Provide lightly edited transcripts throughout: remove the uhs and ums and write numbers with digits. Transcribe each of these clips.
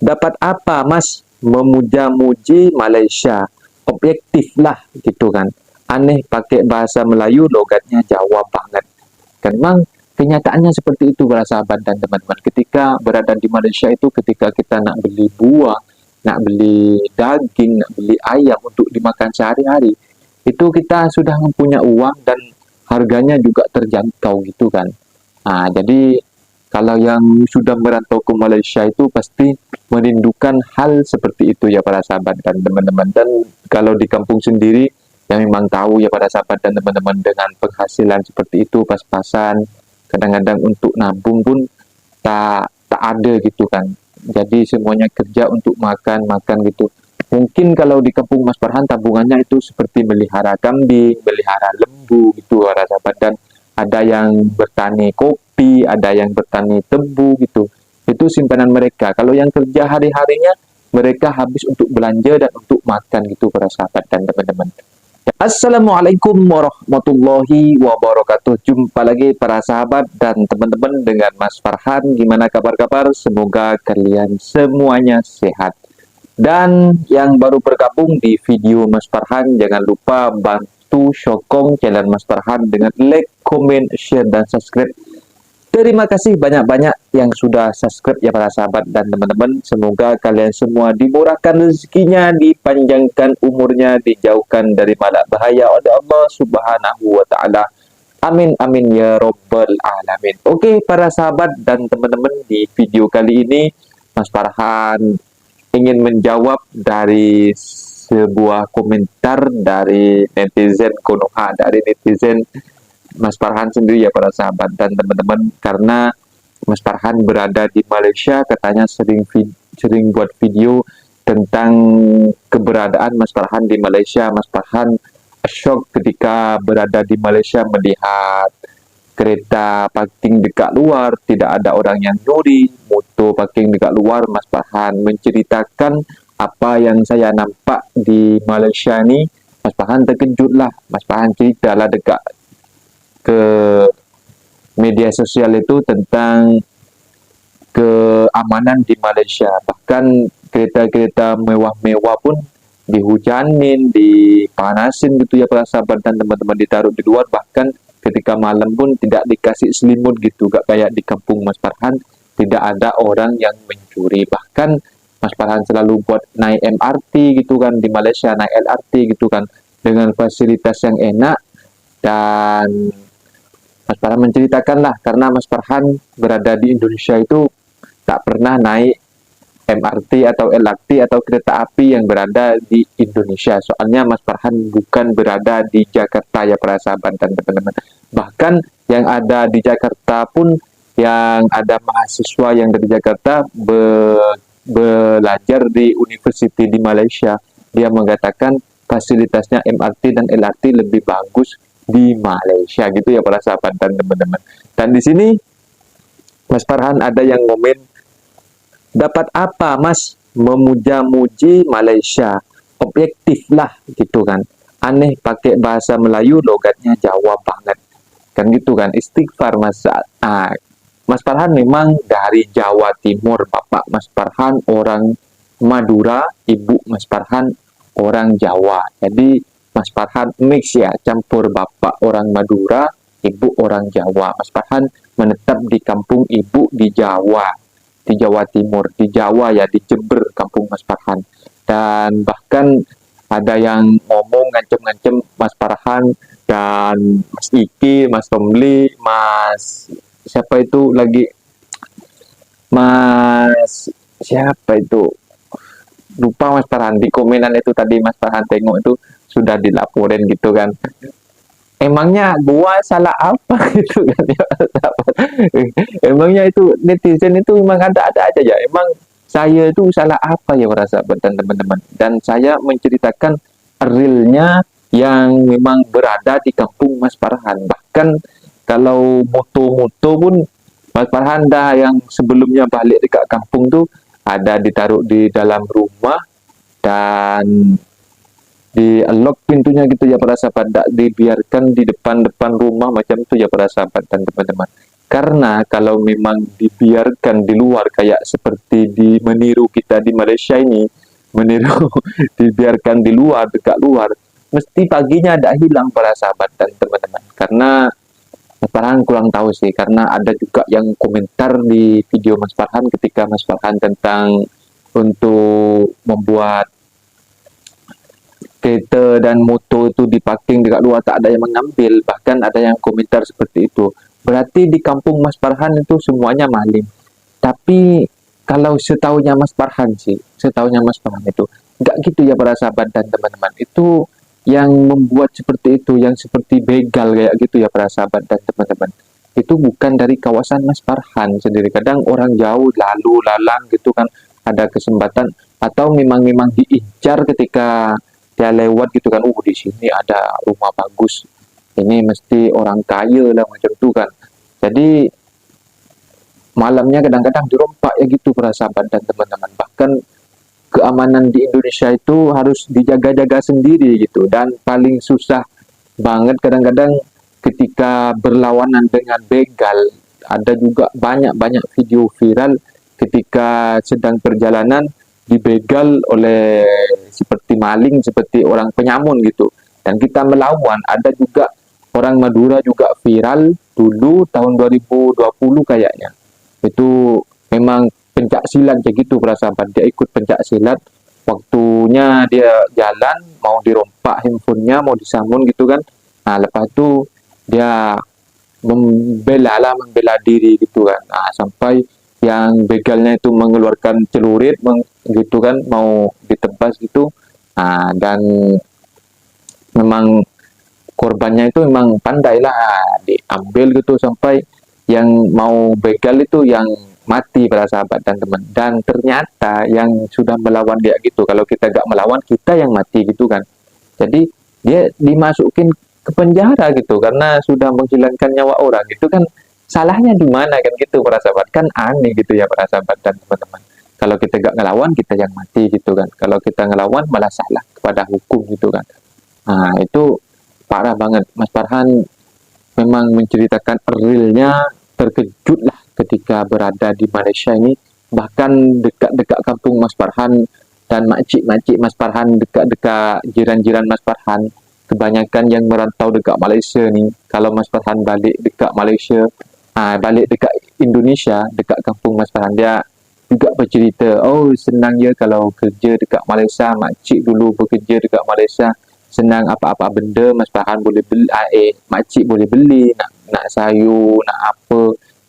Dapat apa Mas memuja-muji Malaysia? Objektif lah gitu kan. Aneh pakai bahasa Melayu, logatnya Jawa banget. Kan memang kenyataannya seperti itu para sahabat dan teman-teman. Ketika berada di Malaysia itu, ketika kita nak beli buah, nak beli daging, nak beli ayam untuk dimakan sehari-hari, itu kita sudah mempunyai uang dan harganya juga terjangkau gitu kan. Nah, jadi kalau yang sudah merantau ke Malaysia itu pasti merindukan hal seperti itu ya para sahabat dan teman-teman. Dan kalau di kampung sendiri, yang memang tahu ya para sahabat dan teman-teman, dengan penghasilan seperti itu pas-pasan, kadang-kadang untuk nabung pun tak ada gitu kan. Jadi semuanya kerja untuk makan gitu. Mungkin kalau di kampung Mas Farhan tabungannya itu seperti melihara kambing, melihara lembu gitu para sahabat, dan ada yang bertani kopi, ada yang bertani tebu gitu. Itu simpanan mereka. Kalau yang kerja hari-harinya, mereka habis untuk belanja dan untuk makan gitu para sahabat dan teman-teman. Assalamualaikum warahmatullahi wabarakatuh. Jumpa lagi para sahabat dan teman-teman dengan Mas Farhan. Gimana kabar-kabar? Semoga kalian semuanya sehat. Dan yang baru bergabung di video Mas Farhan, jangan lupa bantu sokong channel Mas Farhan dengan like, comment, share, dan subscribe. Terima kasih banyak-banyak yang sudah subscribe ya para sahabat dan teman-teman. Semoga kalian semua dimurahkan rezekinya, dipanjangkan umurnya, dijauhkan dari malak bahaya oleh Allah Subhanahu wa taala. Amin amin ya robbal alamin. Oke para sahabat dan teman-teman, di video kali ini Mas Farhan ingin menjawab dari sebuah komentar dari netizen Konoha, dari netizen Mas Farhan sendiri ya para sahabat dan teman-teman. Karena Mas Farhan berada di Malaysia, katanya sering buat video tentang keberadaan Mas Farhan di Malaysia. Mas Farhan shock ketika berada di Malaysia melihat kereta parking dekat luar, tidak ada orang yang nyuri, motor parking dekat luar. Mas Farhan menceritakan apa yang saya nampak di Malaysia ini. Mas Farhan terkejut lah. Mas Farhan cerita lah dekat ke media sosial itu tentang keamanan di Malaysia. Bahkan kereta-kereta mewah-mewah pun dihujanin, dipanasin gitu ya para sahabat dan teman-teman, ditaruh di luar. Bahkan ketika malam pun tidak dikasih selimut gitu, gak kayak di kampung Mas Farhan, tidak ada orang yang mencuri. Bahkan Mas Farhan selalu buat naik MRT gitu kan di Malaysia, naik LRT gitu kan, dengan fasilitas yang enak. Dan Mas Farhan menceritakan lah, karena Mas Farhan berada di Indonesia itu tak pernah naik MRT atau LRT atau kereta api yang berada di Indonesia. Soalnya Mas Farhan bukan berada di Jakarta ya para sahabat dan teman-teman. Bahkan yang ada di Jakarta pun, yang ada mahasiswa yang dari Jakarta belajar di university di Malaysia, dia mengatakan fasilitasnya MRT dan LRT lebih bagus di Malaysia gitu ya para sahabat dan teman-teman. Dan di sini Mas Farhan ada yang komen, dapat apa Mas memuja-muji Malaysia? Objektif lah gitu kan. Aneh pakai bahasa Melayu, logatnya Jawa banget. Kan gitu kan, istighfar Mas. Mas Farhan memang dari Jawa Timur. Bapak Mas Farhan orang Madura, ibu Mas Farhan orang Jawa. Jadi Mas Farhan mix ya, campur, bapak orang Madura, ibu orang Jawa. Mas Farhan menetap di kampung ibu di Jawa Timur, di Jawa ya, di Jember kampung Mas Farhan. Dan bahkan ada yang ngomong ngancem-ngancem Mas Farhan dan Mas Iki, Mas Romli, Mas siapa itu lagi, Mas siapa itu, lupa Mas Farhan. Di komenan itu tadi Mas Farhan tengok itu sudah dilaporin gitu kan. Emangnya gua salah apa gitu kan ya. Emangnya itu netizen itu memang ada-ada aja ya. Emang saya itu salah apa ya para sahabat dan teman-teman. Dan saya menceritakan realnya yang memang berada di kampung Mas Farhan. Bahkan kalau moto-moto pun Mas Farhan dah yang sebelumnya balik dekat kampung tuh ada ditaruh di dalam rumah dan di lock pintunya gitu ya para sahabat, tidak dibiarkan di depan-depan rumah macam itu ya para sahabat dan teman-teman. Karena kalau memang dibiarkan di luar kayak seperti meniru kita di Malaysia ini, meniru dibiarkan di luar, dekat luar, mesti paginya ada hilang para sahabat dan teman-teman. Karena Mas Farhan kurang tahu sih, karena ada juga yang komentar di video Mas Farhan ketika Mas Farhan tentang untuk membuat kereta dan motor itu diparking dekat luar, tak ada yang mengambil, bahkan ada yang komentar seperti itu. Berarti di kampung Mas Farhan itu semuanya maling. Tapi kalau setahunya Mas Farhan sih, setahunya Mas Farhan itu nggak gitu ya para sahabat dan teman-teman. Itu yang membuat seperti itu, yang seperti begal kayak gitu ya para sahabat dan teman-teman. Itu bukan dari kawasan Mas Farhan sendiri. Kadang orang jauh lalu lalang gitu kan, ada kesempatan atau memang diincar ketika dia lewat gitu kan, di sini ada rumah bagus, ini mesti orang kaya lah macam itu kan. Jadi malamnya kadang-kadang dirompak ya gitu para sahabat dan teman-teman. Bahkan keamanan di Indonesia itu harus dijaga-jaga sendiri gitu, dan paling susah banget kadang-kadang ketika berlawanan dengan begal. Ada juga banyak-banyak video viral ketika sedang perjalanan dibegal oleh seperti maling, seperti orang penyamun gitu. Dan kita melawan. Ada juga orang Madura juga viral dulu tahun 2020 kayaknya. Itu memang pencak silat kayak gitu para sahabat. Dia ikut pencak silat, waktunya dia jalan mau dirompak handphonenya, mau disamun gitu kan. Nah, lepas itu dia membela diri gitu kan. Nah, sampai yang begalnya itu mengeluarkan celurit gitu kan, mau ditebas gitu. Nah, dan memang korbannya itu memang pandai lah diambil gitu, sampai yang mau begal itu yang mati para sahabat dan teman. Dan ternyata yang sudah melawan dia gitu, kalau kita gak melawan kita yang mati gitu kan. Jadi dia dimasukin ke penjara gitu karena sudah menghilangkan nyawa orang. Itu kan salahnya di mana kan gitu para sahabat, kan aneh gitu ya para sahabat dan teman-teman. Kalau kita gak ngelawan kita yang mati gitu kan, kalau kita ngelawan malah salah kepada hukum gitu kan. Nah itu parah banget. Mas Farhan memang menceritakan realnya, terkejut lah ketika berada di Malaysia ini. Bahkan dekat-dekat kampung Mas Farhan dan makcik-makcik Mas Farhan, dekat-dekat jiran-jiran Mas Farhan, kebanyakan yang merantau dekat Malaysia nih, kalau Mas Farhan balik dekat Malaysia, balik dekat Indonesia, dekat kampung Mas Farhan, dia juga bercerita, oh senang ya kalau kerja dekat Malaysia, makcik dulu bekerja dekat Malaysia, senang apa-apa benda Mas Farhan boleh beli, makcik boleh beli, nak sayur, nak apa,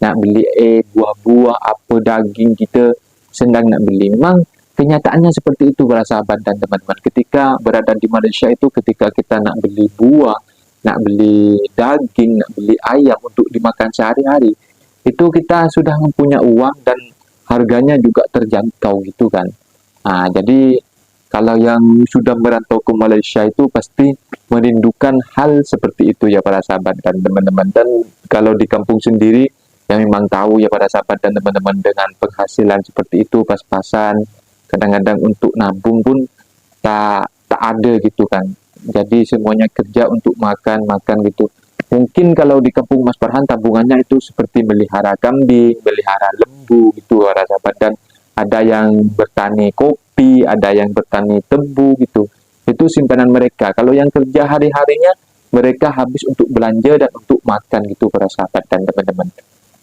nak beli buah-buah, apa daging, kita senang nak beli. Memang kenyataannya seperti itu para sahabat dan teman-teman. Ketika berada di Malaysia itu, ketika kita nak beli buah, nak beli daging, nak beli ayam untuk dimakan sehari-hari, itu kita sudah mempunyai uang dan harganya juga terjangkau gitu kan. Jadi kalau yang sudah merantau ke Malaysia itu pasti merindukan hal seperti itu ya para sahabat dan teman-teman. Dan kalau di kampung sendiri, yang memang tahu ya para sahabat dan teman-teman, dengan penghasilan seperti itu pas-pasan, kadang-kadang untuk nabung pun tak ada gitu kan. Jadi semuanya kerja untuk makan gitu. Mungkin kalau di kampung Mas Farhan tabungannya itu seperti melihara kambing, melihara lembu gitu para sahabat, dan ada yang bertani kopi, ada yang bertani tebu gitu. Itu simpanan mereka. Kalau yang kerja hari-harinya, mereka habis untuk belanja dan untuk makan gitu para sahabat dan teman-teman.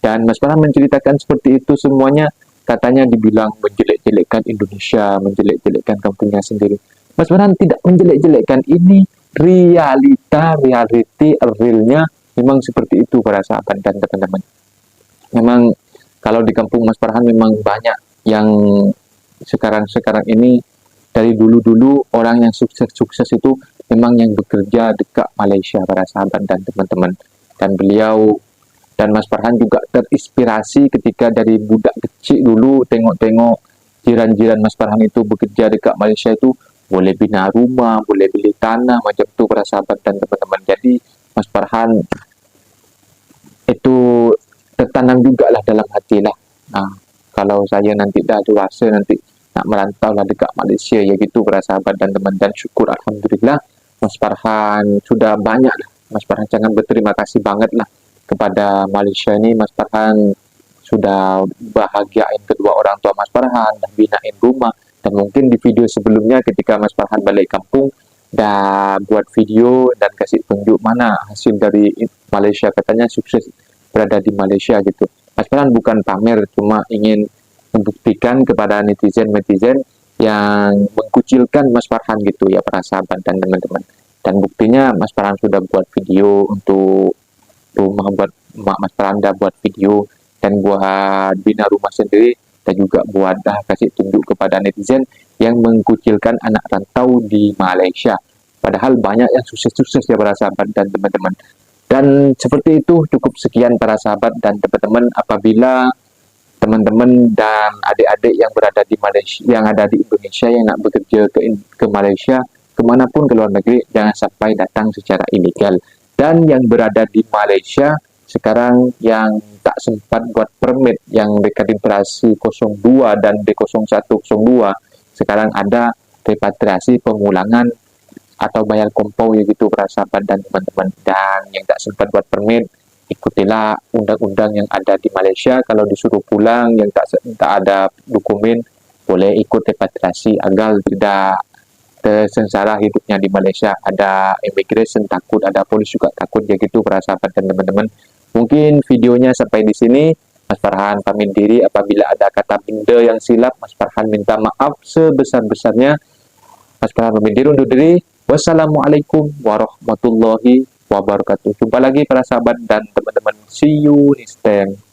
Dan Mas Farhan menceritakan seperti itu semuanya, katanya dibilang menjelek-jelekkan Indonesia, menjelek-jelekkan kampungnya sendiri. Mas Farhan tidak menjelek-jelekkan, ini reality realnya memang seperti itu para sahabat dan teman-teman. Memang kalau di kampung Mas Farhan memang banyak yang sekarang ini, dari dulu-dulu orang yang sukses itu memang yang bekerja dekat Malaysia para sahabat dan teman-teman. Dan beliau dan Mas Farhan juga terinspirasi ketika dari budak kecil dulu tengok-tengok jiran-jiran Mas Farhan itu bekerja dekat Malaysia itu, boleh bina rumah, boleh beli tanah macam itu para sahabat dan teman-teman. Jadi Mas Farhan itu tertanam juga lah dalam hati lah. Kalau saya nanti dah dewasa, nanti nak merantau lah dekat Malaysia ya gitu para sahabat dan teman. Dan syukur alhamdulillah Mas Farhan sudah banyak lah. Mas Farhan jangan berterima kasih banget lah kepada Malaysia ini, Mas Farhan sudah bahagiain kedua orang tua Mas Farhan, dan binain rumah. Dan mungkin di video sebelumnya ketika Mas Farhan balik kampung, dan buat video dan kasih tunjuk mana hasil dari Malaysia, katanya sukses berada di Malaysia gitu. Mas Farhan bukan pamer, cuma ingin membuktikan kepada netizen-netizen yang mengkucilkan Mas Farhan gitu ya, para sahabat dan teman-teman. Dan buktinya Mas Farhan sudah buat video untuk rumah, buat Mas Farhan udah buat video dan buat bina rumah sendiri, dan juga buat kasih tunjuk kepada netizen yang mengkucilkan anak rantau di Malaysia. Padahal banyak yang sukses-sukses ya para sahabat dan teman-teman. Dan seperti itu, cukup sekian para sahabat dan teman-teman. Apabila teman-teman dan adik-adik yang berada di Malaysia, yang ada di Indonesia, yang nak bekerja ke Malaysia, kemanapun ke luar negeri, jangan sampai datang secara ilegal. Dan yang berada di Malaysia sekarang yang tak sempat buat permit, yang rekalibrasi 02 dan D0102, sekarang ada repatriasi pemulangan atau bayar kompau ya gitu para sahabat dan teman-teman. Dan yang tak sempat buat permit, ikutilah undang-undang yang ada di Malaysia. Kalau disuruh pulang yang tak ada dokumen, boleh ikut repatriasi agar tidak tersengsara hidupnya di Malaysia. Ada immigration takut, ada polis juga takut ya gitu para sahabat dan teman-teman. Mungkin videonya sampai di sini. Mas Farhan pamit diri. Apabila ada kata benda yang silap, Mas Farhan minta maaf sebesar-besarnya. Mas Farhan pamit diri undur diri. Wassalamualaikum warahmatullahi wabarakatuh. Jumpa lagi para sahabat dan teman-teman. See you next time.